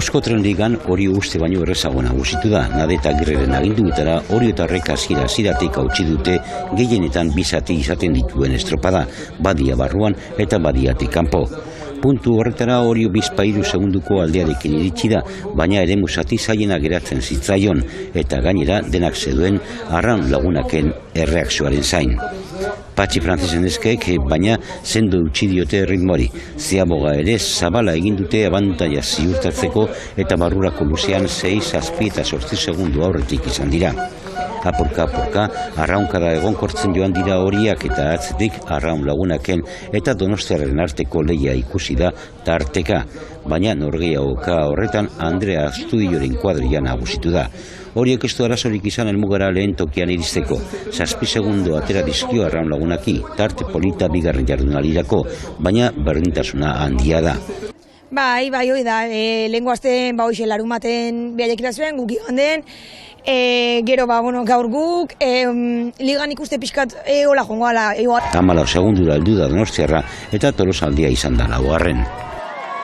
Euskotren Ligan hori uste baino errezago nagusitu da. Nade eta Agirreren aginduetara oriotarrek hasieratik hautsi dute gehienetan bi zati izaten dituen estropada, badia barruan eta badiatik kanpo. Puntu horretara Orio bizpahiru segunduko aldearekin iritsi da, baina eremu zati zailena geratzen zitzaion eta gainera denak zeduen Arraun Lagunaken erreakzioaren zain. Patxi Frantzesen eskeek, baina sendo utzi diote ritmori. Ziaboga ere zabala egin dute abantaia ziurtatzeko eta barrurako luzean 6, 7 eta 8 segundu aurretik izan dira. Apurka, arraunkada egonkortzen joan dira horiak eta atzetik Arraun Lagunaken eta Donostiarren arteko lehia ikusi da tarteka, baina norgehiagoka horretan Andrea Astudilloren kuadrilla nagusitu da. Horiek ez du arazorik izan helmugara lehen tokian iristeko. 7 segundo atera dizkio Arraun Lagunaki, tarte polita bigarren jardunaldirako, baina berdintasuna handia da. Bai, hoi da, lehenko azten, hoxe larumaten behaiek irazuen, guk iganden, gero, gaur guk, ligan ikuste pixkat hola jongo ala. 14 segundura heldu da Donostiarra eta Tolosaldia izan da laugarren.